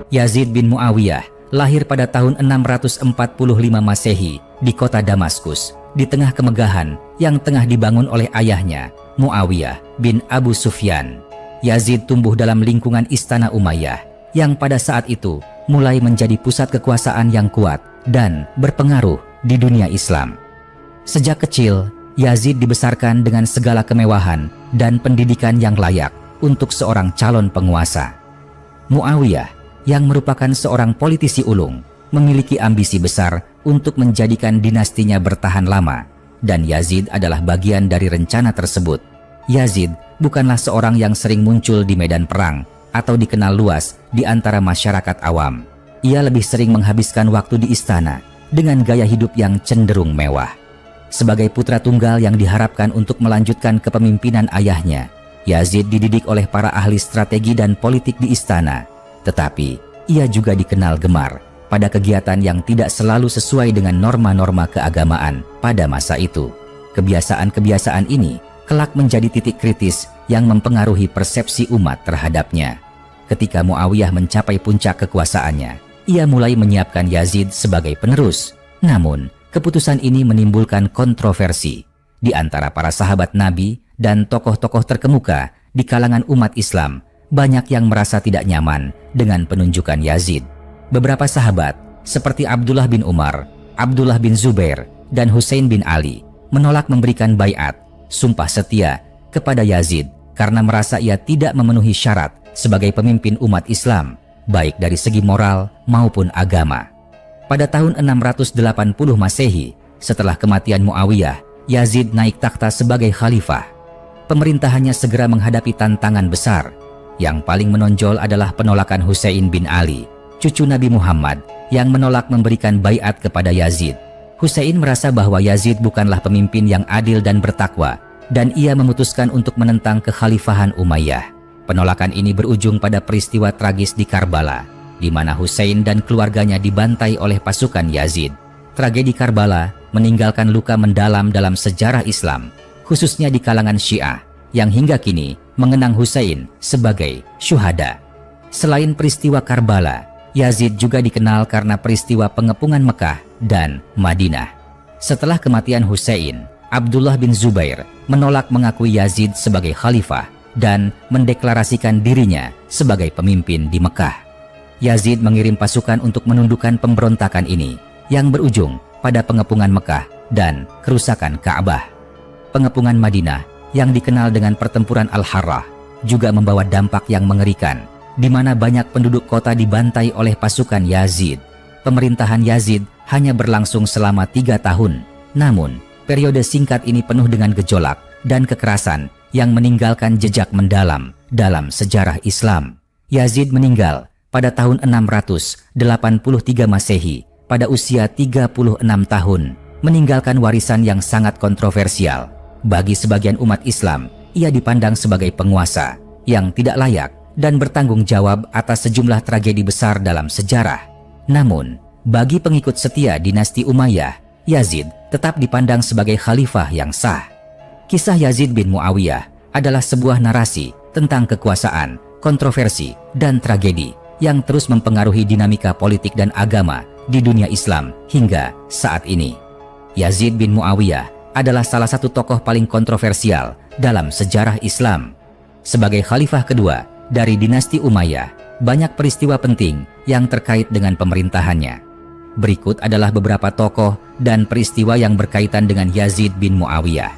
Yazid bin Muawiyah lahir pada tahun 645 Masehi di kota Damaskus, di tengah kemegahan yang tengah dibangun oleh ayahnya, Muawiyah bin Abu Sufyan. Yazid tumbuh dalam lingkungan istana Umayyah yang pada saat itu mulai menjadi pusat kekuasaan yang kuat dan berpengaruh di dunia Islam. Sejak kecil, Yazid dibesarkan dengan segala kemewahan dan pendidikan yang layak untuk seorang calon penguasa. Muawiyah, yang merupakan seorang politisi ulung, memiliki ambisi besar untuk menjadikan dinastinya bertahan lama, dan Yazid adalah bagian dari rencana tersebut. Yazid bukanlah seorang yang sering muncul di medan perang atau dikenal luas di antara masyarakat awam. Ia lebih sering menghabiskan waktu di istana dengan gaya hidup yang cenderung mewah. Sebagai putra tunggal yang diharapkan untuk melanjutkan kepemimpinan ayahnya, Yazid dididik oleh para ahli strategi dan politik di istana. Tetapi, ia juga dikenal gemar pada kegiatan yang tidak selalu sesuai dengan norma-norma keagamaan pada masa itu. Kebiasaan-kebiasaan ini kelak menjadi titik kritis yang mempengaruhi persepsi umat terhadapnya. Ketika Muawiyah mencapai puncak kekuasaannya, ia mulai menyiapkan Yazid sebagai penerus. Namun, keputusan ini menimbulkan kontroversi di antara para sahabat Nabi dan tokoh-tokoh terkemuka di kalangan umat Islam. Banyak yang merasa tidak nyaman dengan penunjukan Yazid. Beberapa sahabat seperti Abdullah bin Umar, Abdullah bin Zubair, dan Husain bin Ali menolak memberikan baiat, sumpah setia kepada Yazid karena merasa ia tidak memenuhi syarat sebagai pemimpin umat Islam, baik dari segi moral maupun agama. Pada tahun 680 Masehi, setelah kematian Muawiyah, Yazid naik takhta sebagai khalifah. Pemerintahannya segera menghadapi tantangan besar. Yang paling menonjol adalah penolakan Husain bin Ali, cucu Nabi Muhammad, yang menolak memberikan baiat kepada Yazid. Husain merasa bahwa Yazid bukanlah pemimpin yang adil dan bertakwa, dan ia memutuskan untuk menentang kekhalifahan Umayyah. Penolakan ini berujung pada peristiwa tragis di Karbala, di mana Husain dan keluarganya dibantai oleh pasukan Yazid. Tragedi Karbala meninggalkan luka mendalam dalam sejarah Islam, khususnya di kalangan Syiah, yang hingga kini mengenang Husain sebagai syuhada. Selain peristiwa Karbala, Yazid juga dikenal karena peristiwa pengepungan Mekah dan Madinah. Setelah kematian Husain, Abdullah bin Zubair menolak mengakui Yazid sebagai khalifah dan mendeklarasikan dirinya sebagai pemimpin di Mekah. Yazid mengirim pasukan untuk menundukkan pemberontakan ini, yang berujung pada pengepungan Mekah dan kerusakan Ka'bah. Pengepungan Madinah yang dikenal dengan pertempuran Al-Harrah juga membawa dampak yang mengerikan, di mana banyak penduduk kota dibantai oleh pasukan Yazid. Pemerintahan Yazid hanya berlangsung selama 3 tahun, namun periode singkat ini penuh dengan gejolak dan kekerasan yang meninggalkan jejak mendalam dalam sejarah Islam. Yazid meninggal pada tahun 683 Masehi pada usia 36 tahun, meninggalkan warisan yang sangat kontroversial. Bagi sebagian umat Islam, ia dipandang sebagai penguasa yang tidak layak dan bertanggung jawab atas sejumlah tragedi besar dalam sejarah. Namun, bagi pengikut setia dinasti Umayyah, Yazid tetap dipandang sebagai khalifah yang sah. Kisah Yazid bin Muawiyah adalah sebuah narasi tentang kekuasaan, kontroversi, dan tragedi yang terus mempengaruhi dinamika politik dan agama di dunia Islam hingga saat ini. Yazid bin Muawiyah adalah salah satu tokoh paling kontroversial dalam sejarah Islam. Sebagai khalifah kedua dari dinasti Umayyah, banyak peristiwa penting yang terkait dengan pemerintahannya. Berikut adalah beberapa tokoh dan peristiwa yang berkaitan dengan Yazid bin Muawiyah.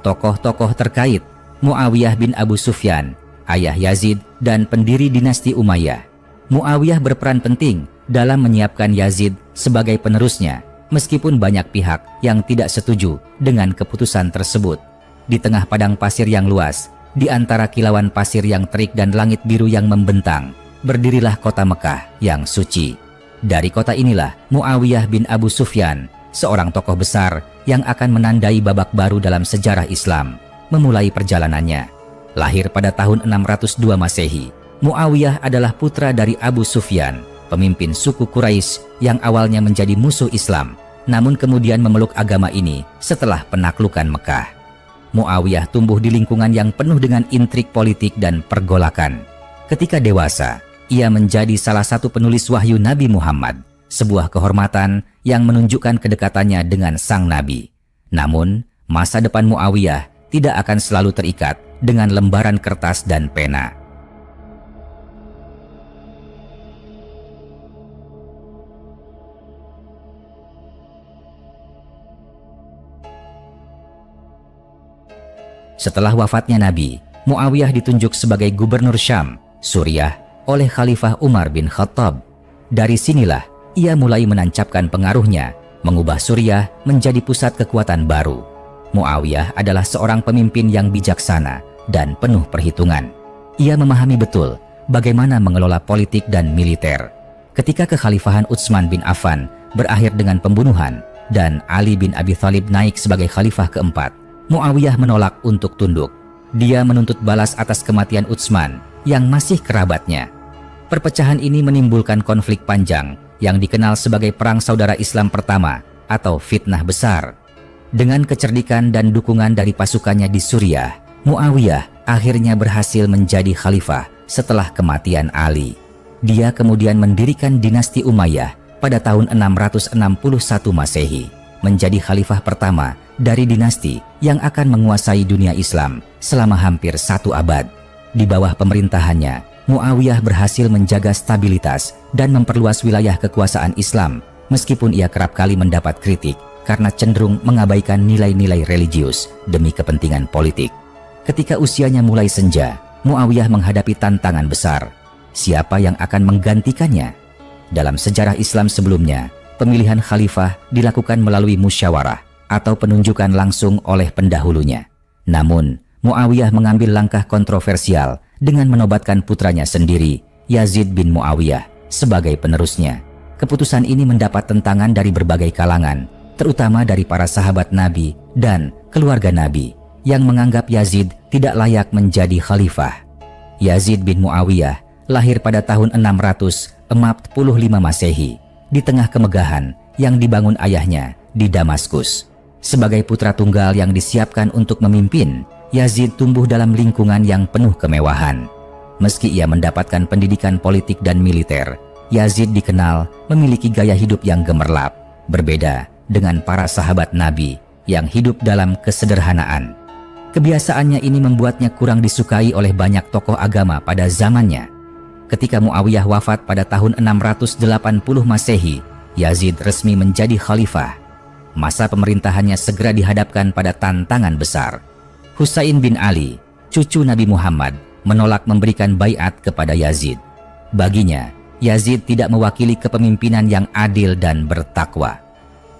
Tokoh-tokoh terkait: Muawiyah bin Abu Sufyan, ayah Yazid dan pendiri dinasti Umayyah. Muawiyah berperan penting dalam menyiapkan Yazid sebagai penerusnya, meskipun banyak pihak yang tidak setuju dengan keputusan tersebut. Di tengah padang pasir yang luas, di antara kilauan pasir yang terik dan langit biru yang membentang, berdirilah kota Mekah yang suci. Dari kota inilah Muawiyah bin Abu Sufyan, seorang tokoh besar yang akan menandai babak baru dalam sejarah Islam, memulai perjalanannya. Lahir pada tahun 602 Masehi, Muawiyah adalah putra dari Abu Sufyan, pemimpin suku Quraisy yang awalnya menjadi musuh Islam, namun kemudian memeluk agama ini setelah penaklukan Mekah. Muawiyah tumbuh di lingkungan yang penuh dengan intrik politik dan pergolakan. Ketika dewasa, Ia menjadi salah satu penulis wahyu Nabi Muhammad, sebuah kehormatan yang menunjukkan kedekatannya dengan sang Nabi. Namun, masa depan Muawiyah tidak akan selalu terikat dengan lembaran kertas dan pena. Setelah wafatnya Nabi, Muawiyah ditunjuk sebagai gubernur Syam, Suriah, oleh Khalifah Umar bin Khattab. Dari sinilah ia mulai menancapkan pengaruhnya, mengubah Suriah menjadi pusat kekuatan baru. Muawiyah adalah seorang pemimpin yang bijaksana dan penuh perhitungan. Ia memahami betul bagaimana mengelola politik dan militer. Ketika kekhalifahan Utsman bin Affan berakhir dengan pembunuhan dan Ali bin Abi Thalib naik sebagai khalifah keempat, Muawiyah menolak untuk tunduk. Dia menuntut balas atas kematian Utsman yang masih kerabatnya. Perpecahan ini menimbulkan konflik panjang yang dikenal sebagai Perang Saudara Islam Pertama atau Fitnah Besar. Dengan kecerdikan dan dukungan dari pasukannya di Suriah, Muawiyah akhirnya berhasil menjadi khalifah setelah kematian Ali. Dia kemudian mendirikan dinasti Umayyah pada tahun 661 Masehi, menjadi khalifah pertama dari dinasti yang akan menguasai dunia Islam selama hampir 1 abad. Di bawah pemerintahannya, Muawiyah berhasil menjaga stabilitas dan memperluas wilayah kekuasaan Islam, meskipun ia kerap kali mendapat kritik karena cenderung mengabaikan nilai-nilai religius demi kepentingan politik. Ketika usianya mulai senja, Muawiyah menghadapi tantangan besar. Siapa yang akan menggantikannya? Dalam sejarah Islam sebelumnya, pemilihan khalifah dilakukan melalui musyawarah atau penunjukan langsung oleh pendahulunya. Namun, Muawiyah mengambil langkah kontroversial dengan menobatkan putranya sendiri, Yazid bin Muawiyah, sebagai penerusnya. Keputusan ini mendapat tentangan dari berbagai kalangan, terutama dari para sahabat Nabi dan keluarga Nabi, yang menganggap Yazid tidak layak menjadi khalifah. Yazid bin Muawiyah lahir pada tahun 645 Masehi, di tengah kemegahan yang dibangun ayahnya di Damaskus. Sebagai putra tunggal yang disiapkan untuk memimpin, Yazid tumbuh dalam lingkungan yang penuh kemewahan. Meski ia mendapatkan pendidikan politik dan militer, Yazid dikenal memiliki gaya hidup yang gemerlap, berbeda dengan para sahabat Nabi yang hidup dalam kesederhanaan. Kebiasaannya ini membuatnya kurang disukai oleh banyak tokoh agama pada zamannya. Ketika Muawiyah wafat pada tahun 680 Masehi, Yazid resmi menjadi khalifah. Masa pemerintahannya segera dihadapkan pada tantangan besar. Husain bin Ali, cucu Nabi Muhammad, menolak memberikan baiat kepada Yazid. Baginya, Yazid tidak mewakili kepemimpinan yang adil dan bertakwa.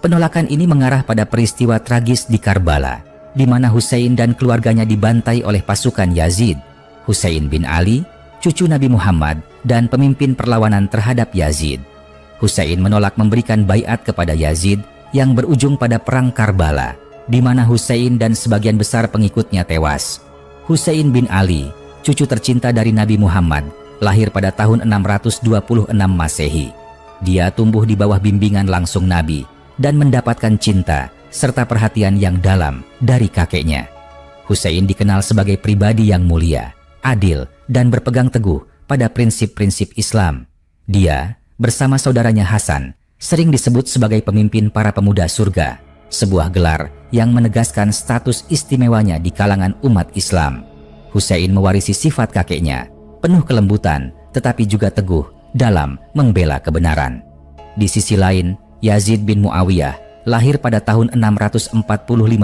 Penolakan ini mengarah pada peristiwa tragis di Karbala, di mana Husain dan keluarganya dibantai oleh pasukan Yazid. Husain bin Ali, cucu Nabi Muhammad, dan pemimpin perlawanan terhadap Yazid. Husain menolak memberikan baiat kepada Yazid yang berujung pada Perang Karbala, di mana Husain dan sebagian besar pengikutnya tewas. Husain bin Ali, cucu tercinta dari Nabi Muhammad, lahir pada tahun 626 Masehi. Dia tumbuh di bawah bimbingan langsung Nabi dan mendapatkan cinta serta perhatian yang dalam dari kakeknya. Husain dikenal sebagai pribadi yang mulia, adil, dan berpegang teguh pada prinsip-prinsip Islam. Dia, bersama saudaranya Hasan, sering disebut sebagai pemimpin para pemuda surga, sebuah gelar yang menegaskan status istimewanya di kalangan umat Islam. Husain mewarisi sifat kakeknya, penuh kelembutan tetapi juga teguh dalam membela kebenaran. Di sisi lain, Yazid bin Muawiyah lahir pada tahun 645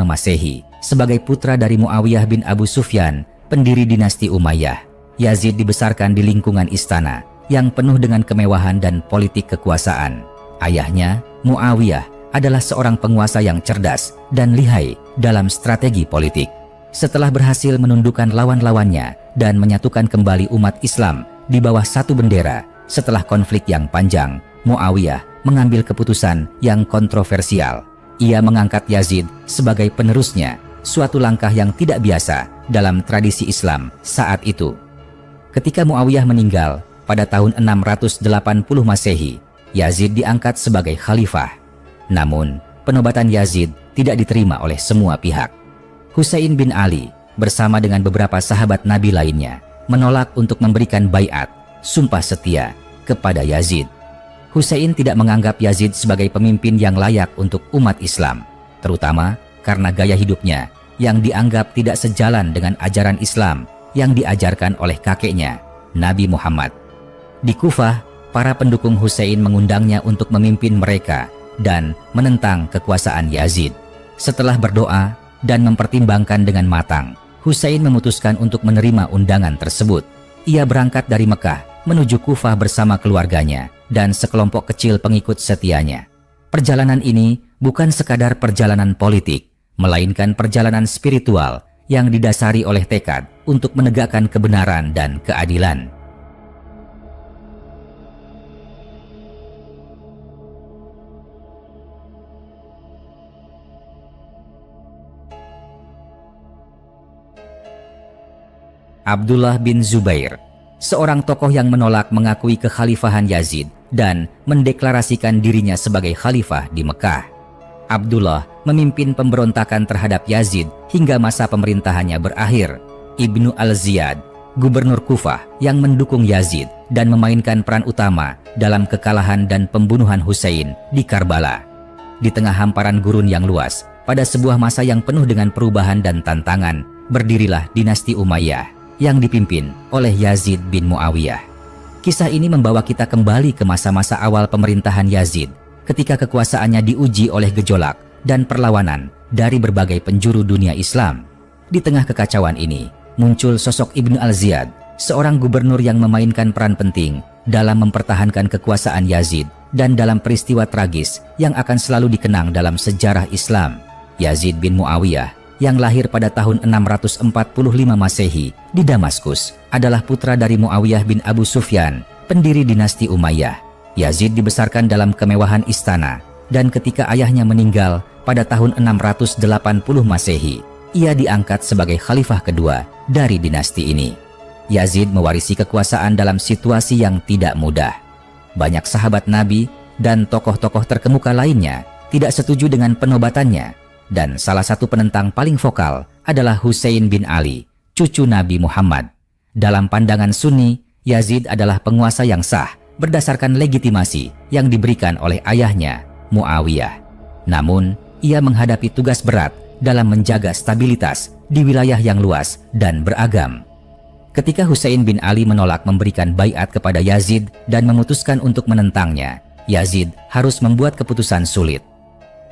Masehi sebagai putra dari Muawiyah bin Abu Sufyan, pendiri dinasti Umayyah. Yazid dibesarkan di lingkungan istana yang penuh dengan kemewahan dan politik kekuasaan. Ayahnya, Muawiyah, adalah seorang penguasa yang cerdas dan lihai dalam strategi politik. Setelah berhasil menundukkan lawan-lawannya dan menyatukan kembali umat Islam di bawah satu bendera setelah konflik yang panjang, Muawiyah mengambil keputusan yang kontroversial. Ia mengangkat Yazid sebagai penerusnya, suatu langkah yang tidak biasa dalam tradisi Islam saat itu. Ketika Muawiyah meninggal pada tahun 680 Masehi, Yazid diangkat sebagai khalifah. Namun, penobatan Yazid tidak diterima oleh semua pihak. Husain bin Ali bersama dengan beberapa sahabat Nabi lainnya menolak untuk memberikan baiat sumpah setia kepada Yazid. Husain tidak menganggap Yazid sebagai pemimpin yang layak untuk umat Islam, terutama karena gaya hidupnya yang dianggap tidak sejalan dengan ajaran Islam yang diajarkan oleh kakeknya, Nabi Muhammad. Di Kufah, para pendukung Husain mengundangnya untuk memimpin mereka dan menentang kekuasaan Yazid. Setelah berdoa dan mempertimbangkan dengan matang, Husain memutuskan untuk menerima undangan tersebut. Ia berangkat dari Mekah menuju Kufah bersama keluarganya dan sekelompok kecil pengikut setianya. Perjalanan ini bukan sekadar perjalanan politik, melainkan perjalanan spiritual yang didasari oleh tekad untuk menegakkan kebenaran dan keadilan. Abdullah bin Zubair, seorang tokoh yang menolak mengakui kekhalifahan Yazid dan mendeklarasikan dirinya sebagai khalifah di Mekah. Abdullah memimpin pemberontakan terhadap Yazid hingga masa pemerintahannya berakhir. Ibnu al-Ziyad, gubernur Kufah yang mendukung Yazid dan memainkan peran utama dalam kekalahan dan pembunuhan Husain di Karbala. Di tengah hamparan gurun yang luas, pada sebuah masa yang penuh dengan perubahan dan tantangan, berdirilah dinasti Umayyah yang dipimpin oleh Yazid bin Muawiyah. Kisah ini membawa kita kembali ke masa-masa awal pemerintahan Yazid, ketika kekuasaannya diuji oleh gejolak dan perlawanan dari berbagai penjuru dunia Islam. Di tengah kekacauan ini, muncul sosok Ibnu al-Ziyad, seorang gubernur yang memainkan peran penting dalam mempertahankan kekuasaan Yazid dan dalam peristiwa tragis yang akan selalu dikenang dalam sejarah Islam. Yazid bin Muawiyah yang lahir pada tahun 645 Masehi di Damaskus adalah putra dari Muawiyah bin Abu Sufyan, pendiri dinasti Umayyah. Yazid dibesarkan dalam kemewahan istana, dan ketika ayahnya meninggal pada tahun 680 Masehi, ia diangkat sebagai khalifah kedua dari dinasti ini. Yazid mewarisi kekuasaan dalam situasi yang tidak mudah. Banyak sahabat Nabi dan tokoh-tokoh terkemuka lainnya tidak setuju dengan penobatannya, dan salah satu penentang paling vokal adalah Husain bin Ali, cucu Nabi Muhammad. Dalam pandangan Sunni, Yazid adalah penguasa yang sah berdasarkan legitimasi yang diberikan oleh ayahnya, Muawiyah. Namun, ia menghadapi tugas berat dalam menjaga stabilitas di wilayah yang luas dan beragam. Ketika Husain bin Ali menolak memberikan baiat kepada Yazid dan memutuskan untuk menentangnya, Yazid harus membuat keputusan sulit.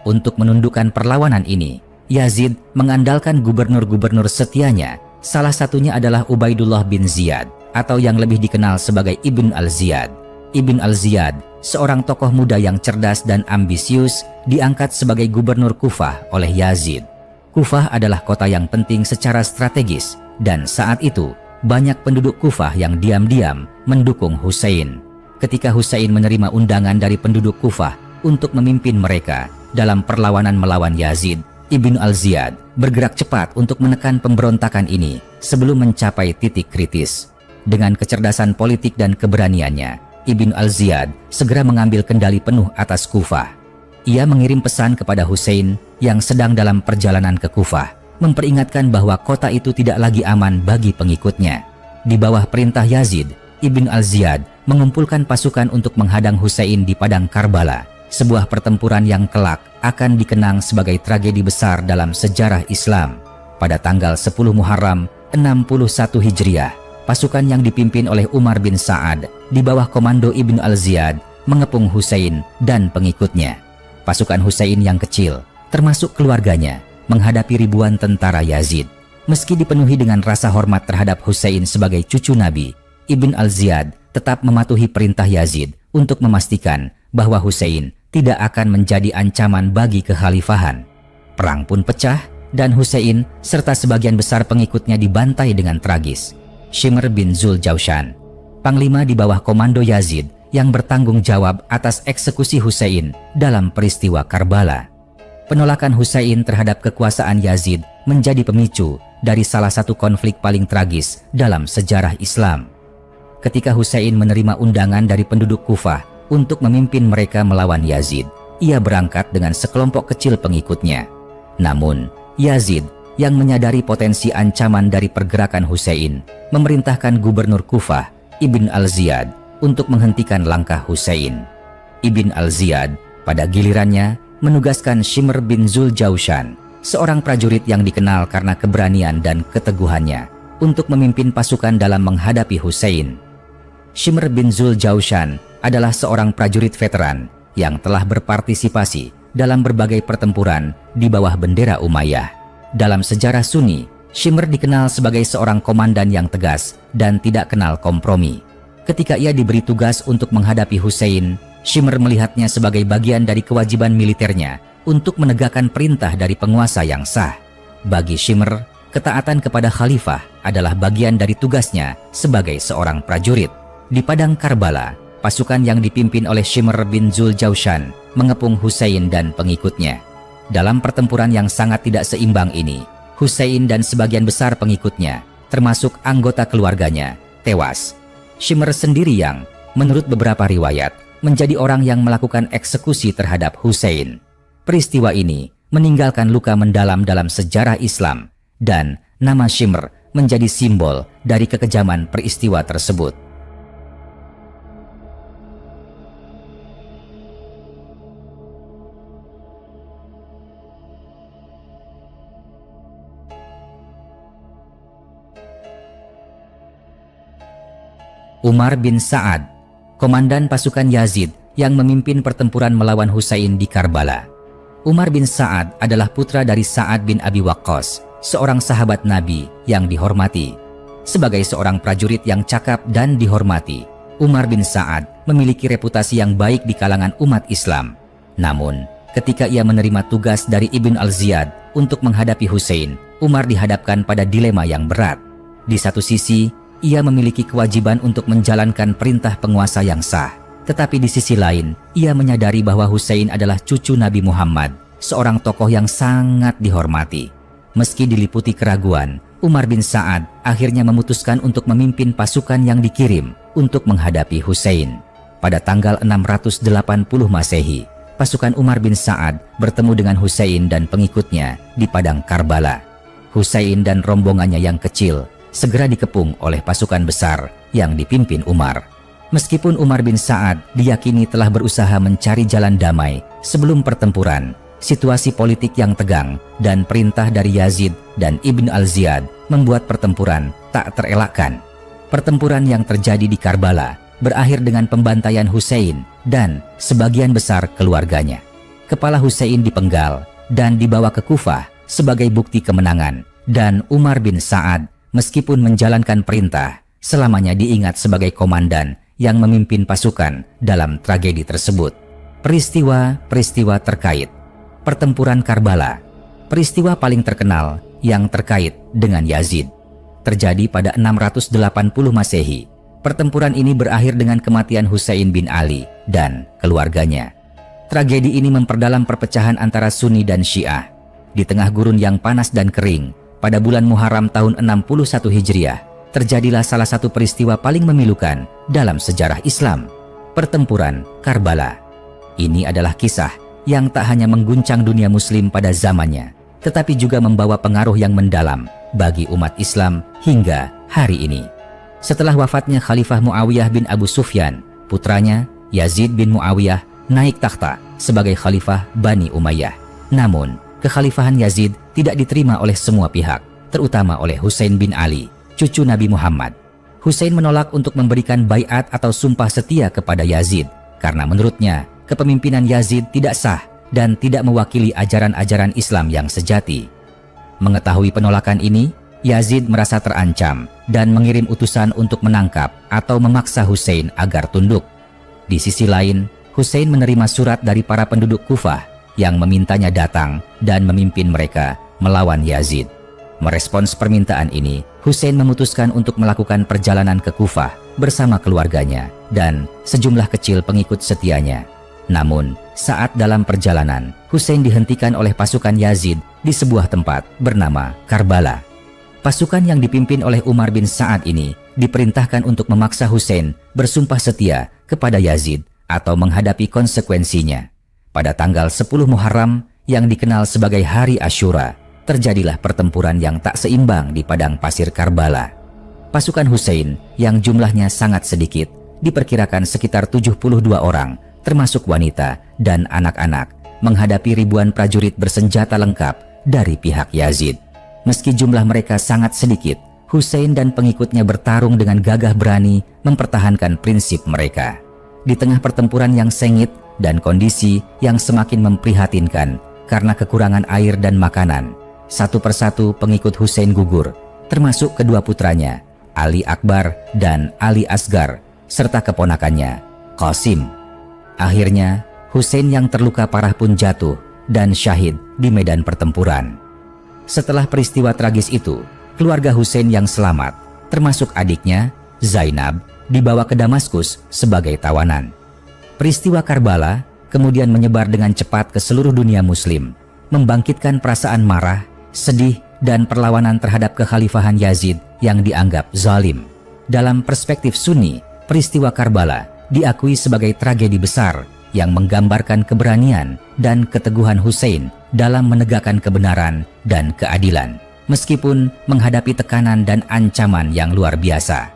Untuk menundukkan perlawanan ini, Yazid mengandalkan gubernur-gubernur setianya. Salah satunya adalah Ubaidullah bin Ziyad, atau yang lebih dikenal sebagai Ibn al-Ziyad. Ibn al-Ziyad, seorang tokoh muda yang cerdas dan ambisius, diangkat sebagai gubernur Kufah oleh Yazid. Kufah adalah kota yang penting secara strategis, dan saat itu banyak penduduk Kufah yang diam-diam mendukung Husain. Ketika Husain menerima undangan dari penduduk Kufah untuk memimpin mereka dalam perlawanan melawan Yazid, Ibn al-Ziyad bergerak cepat untuk menekan pemberontakan ini sebelum mencapai titik kritis. Dengan kecerdasan politik dan keberaniannya, Ibn al-Ziyad segera mengambil kendali penuh atas Kufah. Ia mengirim pesan kepada Husain yang sedang dalam perjalanan ke Kufah, memperingatkan bahwa kota itu tidak lagi aman bagi pengikutnya. Di bawah perintah Yazid, Ibn al-Ziyad mengumpulkan pasukan untuk menghadang Husain di padang Karbala, sebuah pertempuran yang kelak akan dikenang sebagai tragedi besar dalam sejarah Islam. Pada tanggal 10 Muharram 61 Hijriah, pasukan yang dipimpin oleh Umar bin Sa'ad di bawah komando Ibn al-Ziyad mengepung Husain dan pengikutnya. Pasukan Husain yang kecil, termasuk keluarganya, menghadapi ribuan tentara Yazid. Meski dipenuhi dengan rasa hormat terhadap Husain sebagai cucu Nabi, Ibn al-Ziyad tetap mematuhi perintah Yazid untuk memastikan bahwa Husain tidak akan menjadi ancaman bagi kekhalifahan. Perang pun pecah dan Husain serta sebagian besar pengikutnya dibantai dengan tragis. Shimr bin Zul Jawshan, panglima di bawah komando Yazid yang bertanggung jawab atas eksekusi Husain dalam peristiwa Karbala. Penolakan Husain terhadap kekuasaan Yazid menjadi pemicu dari salah satu konflik paling tragis dalam sejarah Islam. Ketika Husain menerima undangan dari penduduk Kufah untuk memimpin mereka melawan Yazid, ia berangkat dengan sekelompok kecil pengikutnya. Namun, Yazid yang menyadari potensi ancaman dari pergerakan Husain memerintahkan gubernur Kufah, Ibn al-Ziyad untuk menghentikan langkah Husain. Ibn al-Ziyad pada gilirannya menugaskan Shimr bin Zuljaushan, seorang prajurit yang dikenal karena keberanian dan keteguhannya, untuk memimpin pasukan dalam menghadapi Husain. Shimr bin Zuljaushan adalah seorang prajurit veteran yang telah berpartisipasi dalam berbagai pertempuran di bawah bendera Umayyah. Dalam sejarah Sunni, Shimr dikenal sebagai seorang komandan yang tegas dan tidak kenal kompromi. Ketika ia diberi tugas untuk menghadapi Husain, Shimr melihatnya sebagai bagian dari kewajiban militernya untuk menegakkan perintah dari penguasa yang sah. Bagi Shimr, ketaatan kepada khalifah adalah bagian dari tugasnya sebagai seorang prajurit. Di padang Karbala, pasukan yang dipimpin oleh Shimr bin Zuljaushan mengepung Husain dan pengikutnya. Dalam pertempuran yang sangat tidak seimbang ini, Husain dan sebagian besar pengikutnya, termasuk anggota keluarganya, tewas. Shimr sendiri yang, menurut beberapa riwayat, menjadi orang yang melakukan eksekusi terhadap Husain. Peristiwa ini meninggalkan luka mendalam dalam sejarah Islam, dan nama Shimr menjadi simbol dari kekejaman peristiwa tersebut. Umar bin Sa'ad, komandan pasukan Yazid yang memimpin pertempuran melawan Husain di Karbala. Umar bin Sa'ad adalah putra dari Sa'ad bin Abi Waqqas, seorang sahabat Nabi yang dihormati. Sebagai seorang prajurit yang cakap dan dihormati, Umar bin Sa'ad memiliki reputasi yang baik di kalangan umat Islam. Namun, ketika ia menerima tugas dari Ibn al-Ziyad untuk menghadapi Husain, Umar dihadapkan pada dilema yang berat. Di satu sisi, ia memiliki kewajiban untuk menjalankan perintah penguasa yang sah. Tetapi di sisi lain, ia menyadari bahwa Husain adalah cucu Nabi Muhammad, seorang tokoh yang sangat dihormati. Meski diliputi keraguan, Umar bin Sa'ad akhirnya memutuskan untuk memimpin pasukan yang dikirim untuk menghadapi Husain. Pada tanggal 680 Masehi, pasukan Umar bin Sa'ad bertemu dengan Husain dan pengikutnya di padang Karbala. Husain dan rombongannya yang kecil segera dikepung oleh pasukan besar yang dipimpin Umar. Meskipun Umar bin Sa'ad diyakini telah berusaha mencari jalan damai sebelum pertempuran, situasi politik yang tegang dan perintah dari Yazid dan Ibn al-Ziyad membuat pertempuran tak terelakkan. Pertempuran yang terjadi di Karbala berakhir dengan pembantaian Husain dan sebagian besar keluarganya. Kepala Husain dipenggal dan dibawa ke Kufah sebagai bukti kemenangan, dan Umar bin Sa'ad meskipun menjalankan perintah, selamanya diingat sebagai komandan yang memimpin pasukan dalam tragedi tersebut. Peristiwa-peristiwa terkait pertempuran Karbala, peristiwa paling terkenal yang terkait dengan Yazid, terjadi pada 680 Masehi. Pertempuran ini berakhir dengan kematian Husain bin Ali dan keluarganya. Tragedi ini memperdalam perpecahan antara Sunni dan Syiah. Di tengah gurun yang panas dan kering, pada bulan Muharram tahun 61 Hijriah, terjadilah salah satu peristiwa paling memilukan dalam sejarah Islam, pertempuran Karbala. Ini adalah kisah yang tak hanya mengguncang dunia muslim pada zamannya, tetapi juga membawa pengaruh yang mendalam bagi umat Islam hingga hari ini. Setelah wafatnya Khalifah Muawiyah bin Abu Sufyan, putranya Yazid bin Muawiyah naik takhta sebagai Khalifah Bani Umayyah. Namun, kekhalifahan Yazid tidak diterima oleh semua pihak, terutama oleh Husain bin Ali, cucu Nabi Muhammad. Husain menolak untuk memberikan baiat atau sumpah setia kepada Yazid, karena menurutnya kepemimpinan Yazid tidak sah dan tidak mewakili ajaran-ajaran Islam yang sejati. Mengetahui penolakan ini, Yazid merasa terancam dan mengirim utusan untuk menangkap atau memaksa Husain agar tunduk. Di sisi lain, Husain menerima surat dari para penduduk Kufah yang memintanya datang dan memimpin mereka melawan Yazid. Merespons permintaan ini, Husain memutuskan untuk melakukan perjalanan ke Kufah bersama keluarganya dan sejumlah kecil pengikut setianya. Namun, saat dalam perjalanan, Husain dihentikan oleh pasukan Yazid di sebuah tempat bernama Karbala. Pasukan yang dipimpin oleh Umar bin Sa'ad ini diperintahkan untuk memaksa Husain bersumpah setia kepada Yazid atau menghadapi konsekuensinya. Pada tanggal 10 Muharram yang dikenal sebagai Hari Asyura, terjadilah pertempuran yang tak seimbang di padang pasir Karbala. pasukan Hussein yang jumlahnya sangat sedikit, diperkirakan sekitar 72 orang, termasuk wanita dan anak-anak, menghadapi ribuan prajurit bersenjata lengkap dari pihak Yazid. Meski jumlah mereka sangat sedikit, Hussein dan pengikutnya bertarung dengan gagah berani mempertahankan prinsip mereka. Di tengah pertempuran yang sengit dan kondisi yang semakin memprihatinkan karena kekurangan air dan makanan, satu persatu pengikut Hussein gugur, termasuk kedua putranya, Ali Akbar dan Ali Asgar, serta keponakannya, Qasim. Akhirnya, Hussein yang terluka parah pun jatuh dan syahid di medan pertempuran. Setelah peristiwa tragis itu, keluarga Hussein yang selamat, termasuk adiknya, Zainab, dibawa ke Damaskus sebagai tawanan. Peristiwa Karbala kemudian menyebar dengan cepat ke seluruh dunia Muslim, membangkitkan perasaan marah, sedih, dan perlawanan terhadap kekhalifahan Yazid yang dianggap zalim. Dalam perspektif Sunni, peristiwa Karbala diakui sebagai tragedi besar yang menggambarkan keberanian dan keteguhan Hussein dalam menegakkan kebenaran dan keadilan, meskipun menghadapi tekanan dan ancaman yang luar biasa.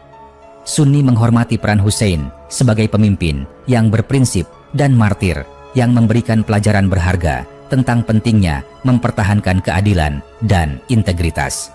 Sunni menghormati peran Hussein sebagai pemimpin yang berprinsip dan martir yang memberikan pelajaran berharga tentang pentingnya mempertahankan keadilan dan integritas.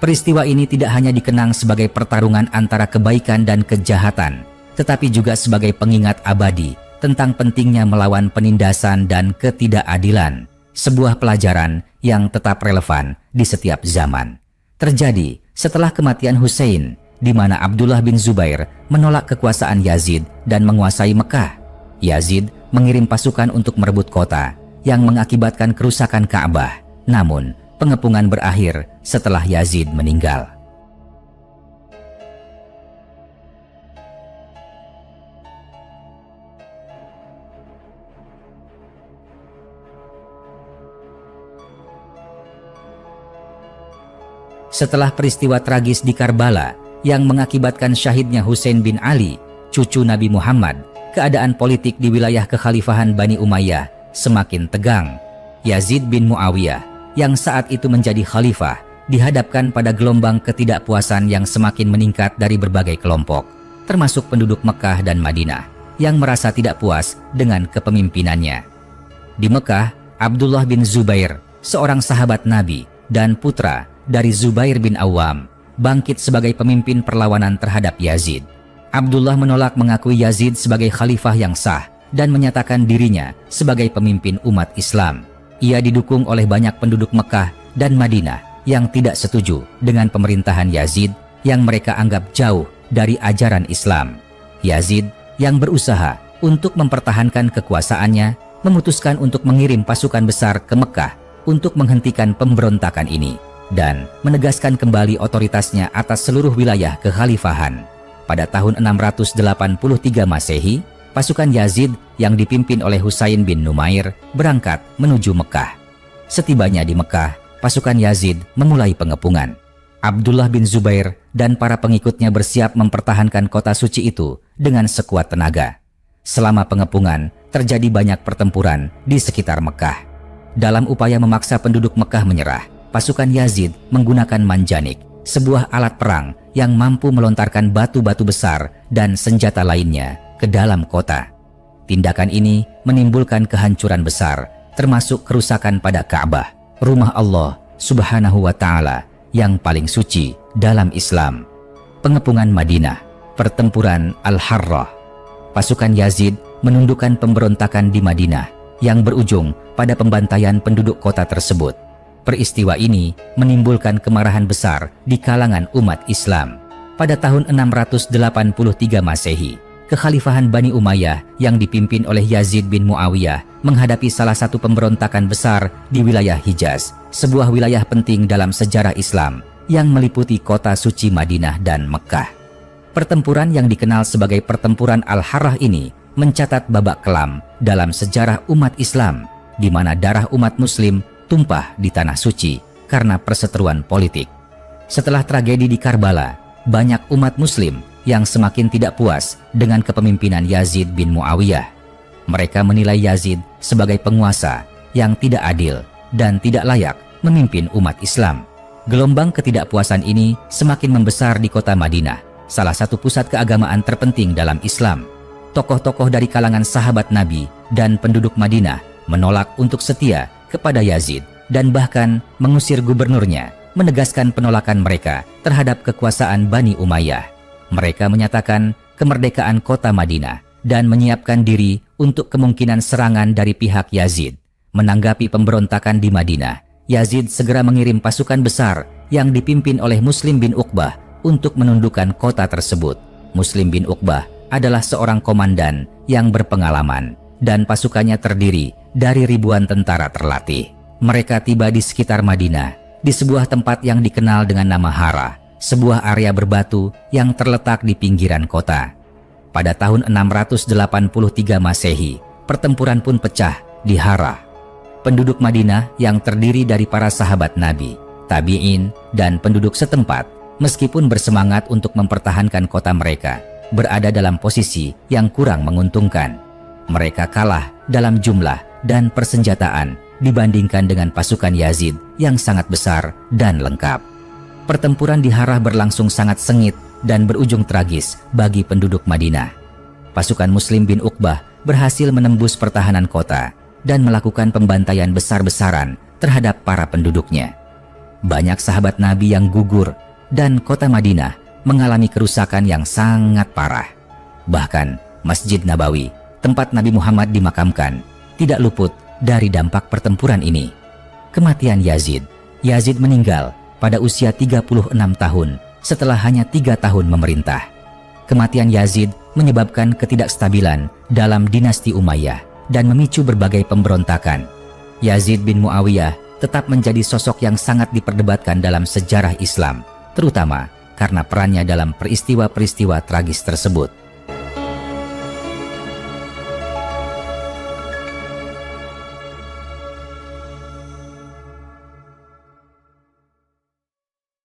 Peristiwa ini tidak hanya dikenang sebagai pertarungan antara kebaikan dan kejahatan, tetapi juga sebagai pengingat abadi tentang pentingnya melawan penindasan dan ketidakadilan, sebuah pelajaran yang tetap relevan di setiap zaman. Terjadi setelah kematian Hussein, di mana Abdullah bin Zubair menolak kekuasaan Yazid dan menguasai Mekah. Yazid mengirim pasukan untuk merebut kota, yang mengakibatkan kerusakan Ka'bah. Namun, pengepungan berakhir setelah Yazid meninggal. Setelah peristiwa tragis di Karbala yang mengakibatkan syahidnya Hussein bin Ali, cucu Nabi Muhammad, keadaan politik di wilayah kekhalifahan Bani Umayyah semakin tegang. Yazid bin Muawiyah, yang saat itu menjadi khalifah, dihadapkan pada gelombang ketidakpuasan yang semakin meningkat dari berbagai kelompok, termasuk penduduk Mekah dan Madinah, yang merasa tidak puas dengan kepemimpinannya. Di Mekah, Abdullah bin Zubair, seorang sahabat Nabi dan putra dari Zubair bin Awam, bangkit sebagai pemimpin perlawanan terhadap Yazid. Abdullah menolak mengakui Yazid sebagai khalifah yang sah dan menyatakan dirinya sebagai pemimpin umat Islam. Ia didukung oleh banyak penduduk Mekah dan Madinah yang tidak setuju dengan pemerintahan Yazid yang mereka anggap jauh dari ajaran Islam. Yazid yang berusaha untuk mempertahankan kekuasaannya memutuskan untuk mengirim pasukan besar ke Mekah untuk menghentikan pemberontakan ini dan menegaskan kembali otoritasnya atas seluruh wilayah kekhalifahan. Pada tahun 683 Masehi, pasukan Yazid yang dipimpin oleh Husain bin Numair berangkat menuju Mekah. Setibanya di Mekah, pasukan Yazid memulai pengepungan. Abdullah bin Zubair dan para pengikutnya bersiap mempertahankan kota suci itu dengan sekuat tenaga. Selama pengepungan, terjadi banyak pertempuran di sekitar Mekah. Dalam upaya memaksa penduduk Mekah menyerah, pasukan Yazid menggunakan manjanik, sebuah alat perang yang mampu melontarkan batu-batu besar dan senjata lainnya ke dalam kota. Tindakan ini menimbulkan kehancuran besar, termasuk kerusakan pada Ka'bah, rumah Allah Subhanahu wa Ta'ala yang paling suci dalam Islam. Pengepungan Madinah, pertempuran Al-Harrah. Pasukan Yazid menundukkan pemberontakan di Madinah yang berujung pada pembantaian penduduk kota tersebut. Peristiwa ini menimbulkan kemarahan besar di kalangan umat Islam. Pada tahun 683 Masehi, kekhalifahan Bani Umayyah yang dipimpin oleh Yazid bin Muawiyah menghadapi salah satu pemberontakan besar di wilayah Hijaz, sebuah wilayah penting dalam sejarah Islam yang meliputi kota suci Madinah dan Mekah. Pertempuran yang dikenal sebagai pertempuran Al-Harrah ini mencatat babak kelam dalam sejarah umat Islam, di mana darah umat Muslim tumpah di tanah suci karena perseteruan politik. Setelah tragedi di Karbala, banyak umat Muslim yang semakin tidak puas dengan kepemimpinan Yazid bin Muawiyah. Mereka menilai Yazid sebagai penguasa yang tidak adil dan tidak layak memimpin umat Islam. Gelombang ketidakpuasan ini semakin membesar di kota Madinah, salah satu pusat keagamaan terpenting dalam Islam. Tokoh-tokoh dari kalangan sahabat Nabi dan penduduk Madinah menolak untuk setia kepada Yazid dan bahkan mengusir gubernurnya, menegaskan penolakan mereka terhadap kekuasaan Bani Umayyah. Mereka menyatakan kemerdekaan kota Madinah dan menyiapkan diri untuk kemungkinan serangan dari pihak Yazid. Menanggapi pemberontakan di Madinah, Yazid segera mengirim pasukan besar yang dipimpin oleh Muslim bin Uqbah untuk menundukkan kota tersebut. Muslim bin Uqbah adalah seorang komandan yang berpengalaman dan pasukannya terdiri dari ribuan tentara terlatih. Mereka tiba di sekitar Madinah, di sebuah tempat yang dikenal dengan nama Hara, sebuah area berbatu yang terletak di pinggiran kota. Pada tahun 683 Masehi, pertempuran pun pecah di Hara. Penduduk Madinah yang terdiri dari para sahabat Nabi, tabi'in, dan penduduk setempat, meskipun bersemangat untuk mempertahankan kota mereka, berada dalam posisi yang kurang menguntungkan. Mereka kalah dalam jumlah dan persenjataan dibandingkan dengan pasukan Yazid yang sangat besar dan lengkap. Pertempuran di Harah berlangsung sangat sengit dan berujung tragis bagi penduduk Madinah. Pasukan Muslim bin Uqbah berhasil menembus pertahanan kota dan melakukan pembantaian besar-besaran terhadap para penduduknya. Banyak sahabat Nabi yang gugur dan kota Madinah mengalami kerusakan yang sangat parah. Bahkan Masjid Nabawi, tempat Nabi Muhammad dimakamkan, tidak luput dari dampak pertempuran ini. Kematian Yazid. Yazid meninggal pada usia 36 tahun setelah hanya 3 tahun memerintah. Kematian Yazid menyebabkan ketidakstabilan dalam dinasti Umayyah dan memicu berbagai pemberontakan. Yazid bin Muawiyah tetap menjadi sosok yang sangat diperdebatkan dalam sejarah Islam, terutama karena perannya dalam peristiwa-peristiwa tragis tersebut.